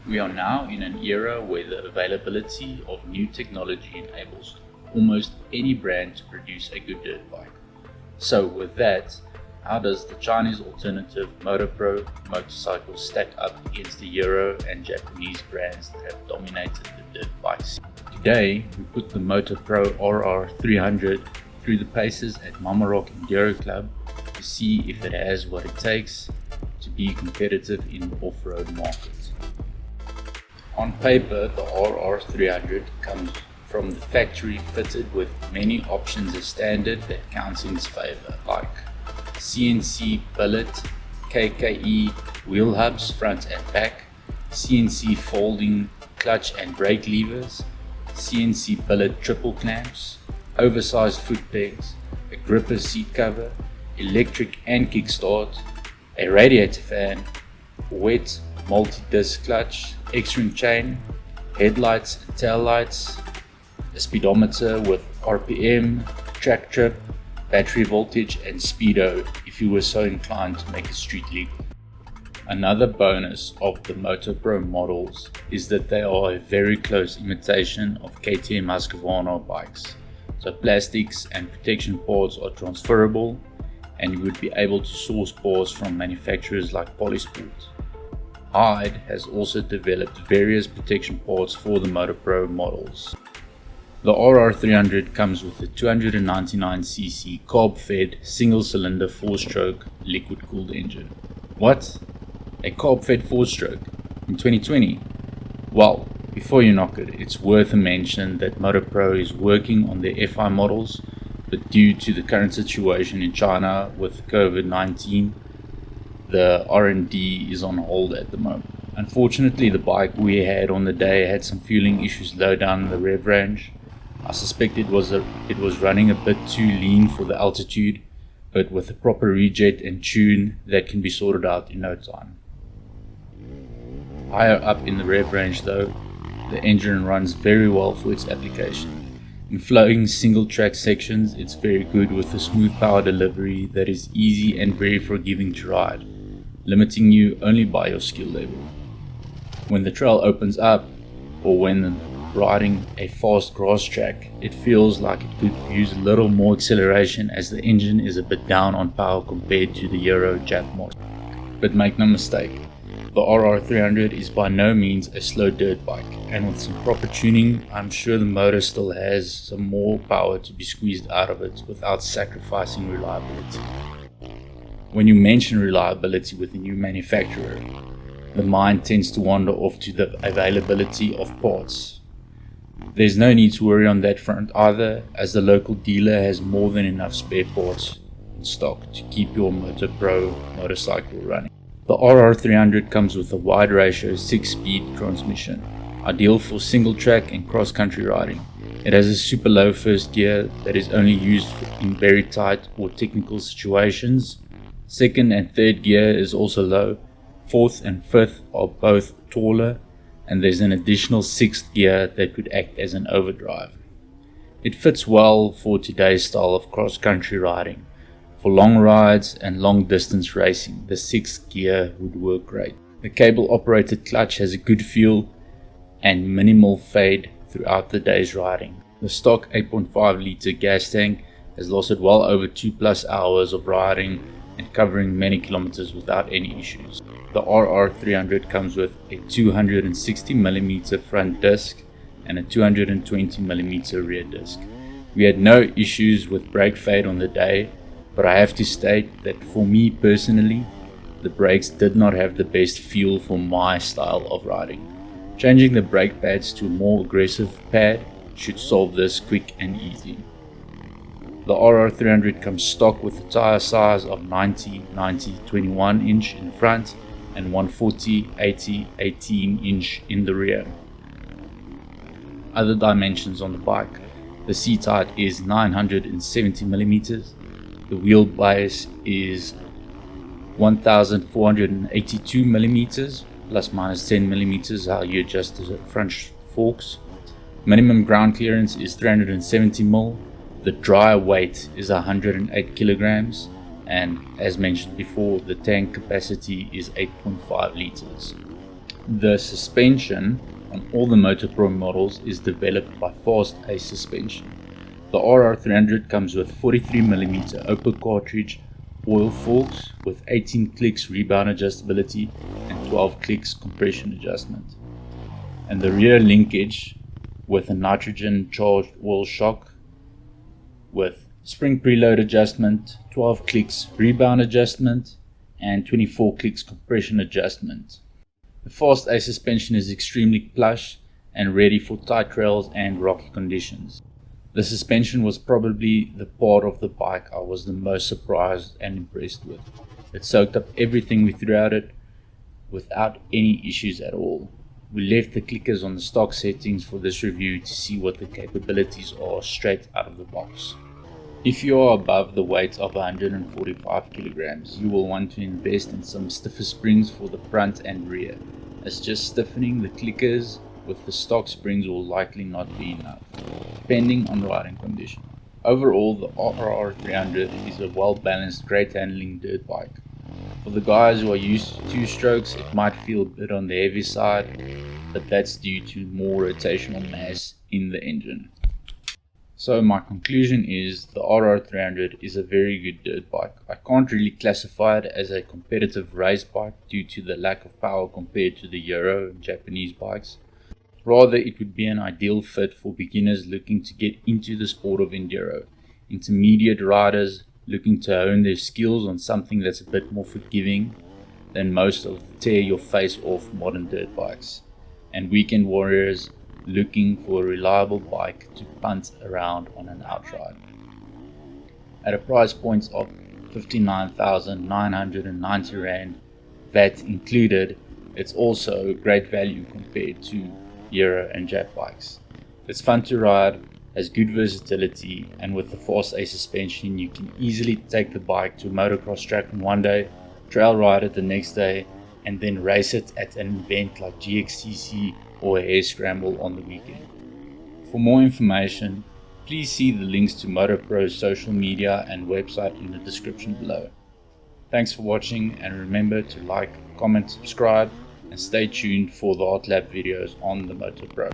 We are now in an era where the availability of new technology enables almost any brand to produce a good dirt bike. So with that, how does the Chinese alternative Moto Pro motorcycle stack up against the Euro and Japanese brands that have dominated the dirt bike scene? Today, we put the Moto Pro RR300 through the paces at Mamarock Enduro Club to see if it has what it takes to be competitive in the off-road market. On paper, the RR300 comes from the factory fitted with many options as standard that counts in its favor, like CNC billet, KKE wheel hubs front and back, CNC folding clutch and brake levers, CNC billet triple clamps, oversized foot pegs, a gripper seat cover, electric and kickstart, a radiator fan, wet multi-disc clutch, X-ring chain, headlights and tail lights, a speedometer with RPM, track trip, battery voltage and speedo if you were so inclined to make it street legal. Another bonus of the Moto Pro models is that they are a very close imitation of KTM Husqvarna bikes. So plastics and protection parts are transferable, and you would be able to source parts from manufacturers like Polysport. Hyde has also developed various protection parts for the Moto Pro models. The RR300 comes with a 299cc carb-fed single-cylinder 4-stroke liquid-cooled engine. What? A carb-fed 4-stroke in 2020? Well, before you knock it, it's worth a mention that Moto Pro is working on their FI models, but due to the current situation in China with COVID-19, the R&D is on hold at the moment. Unfortunately, the bike we had on the day had some fueling issues low down in the rev range. I suspect it was running a bit too lean for the altitude, but with a proper rejet and tune, that can be sorted out in no time. Higher up in the rev range though, the engine runs very well for its application. In flowing single track sections, it's very good with a smooth power delivery that is easy and very forgiving to ride, limiting you only by your skill level. When the trail opens up, or when riding a fast grass track, it feels like it could use a little more acceleration as the engine is a bit down on power compared to the Euro Jap model. But make no mistake, the RR300 is by no means a slow dirt bike, and with some proper tuning, I'm sure the motor still has some more power to be squeezed out of it without sacrificing reliability. When you mention reliability with a new manufacturer, the mind tends to wander off to the availability of parts. There's no need to worry on that front either, as the local dealer has more than enough spare parts in stock to keep your Moto Pro motorcycle running. The RR300 comes with a wide ratio 6-speed transmission, ideal for single track and cross-country riding. It has a super low first gear that is only used in very tight or technical situations. Second and third gear is also low. Fourth and fifth are both taller, and there's an additional sixth gear that could act as an overdrive. It fits well for today's style of cross-country riding. For long rides and long distance racing, the sixth gear would work great. The cable operated clutch has a good feel and minimal fade throughout the day's riding. The stock 8.5 litre gas tank has lasted well over 2+ hours of riding and covering many kilometers without any issues. The RR300 comes with a 260mm front disc and a 220mm rear disc. We had no issues with brake fade on the day, but I have to state that for me personally, the brakes did not have the best feel for my style of riding. Changing the brake pads to a more aggressive pad should solve this quick and easy. The RR300 comes stock with a tire size of 90/90/21 inch in front and 140/80/18 inch in the rear. Other dimensions on the bike: the seat height is 970mm, the wheelbase is 1482mm plus minus 10mm how you adjust the front forks. Minimum ground clearance is 370mm. The dry weight is 108 kilograms, and as mentioned before, the tank capacity is 8.5 liters. The suspension on all the Moto Pro models is developed by Fast Ace Suspension. The RR300 comes with 43mm open cartridge oil forks with 18 clicks rebound adjustability and 12 clicks compression adjustment, and the rear linkage with a nitrogen charged oil shock with spring preload adjustment, 12 clicks rebound adjustment, and 24 clicks compression adjustment. The Fast Ace suspension is extremely plush and ready for tight trails and rocky conditions. The suspension was probably the part of the bike I was the most surprised and impressed with. It soaked up everything we threw at it without any issues at all. We left the clickers on the stock settings for this review to see what the capabilities are straight out of the box. If you are above the weight of 145 kilograms, you will want to invest in some stiffer springs for the front and rear, as just stiffening the clickers with the stock springs will likely not be enough, depending on riding condition. Overall, the RR300 is a well-balanced, great handling dirt bike. For the guys who are used to two-strokes, it might feel a bit on the heavy side, but that's due to more rotational mass in the engine. So my conclusion is the RR300 is a very good dirt bike. I can't really classify it as a competitive race bike due to the lack of power compared to the Euro and Japanese bikes. Rather, it would be an ideal fit for beginners looking to get into the sport of Enduro, intermediate riders looking to hone their skills on something that's a bit more forgiving than most of the tear your face off modern dirt bikes, and weekend warriors looking for a reliable bike to punt around on an outride. At a price point of 59,990 Rand, VAT included, it's also a great value compared to Euro and Jap bikes. It's fun to ride, has good versatility, and with the Fast Ace suspension you can easily take the bike to a motocross track on one day, trail ride it the next day, and then race it at an event like GXCC or a hair scramble on the weekend. For more information, please see the links to Moto Pro's social media and website in the description below. Thanks for watching, and remember to like, comment, subscribe, and stay tuned for the hot lap videos on the Moto Pro.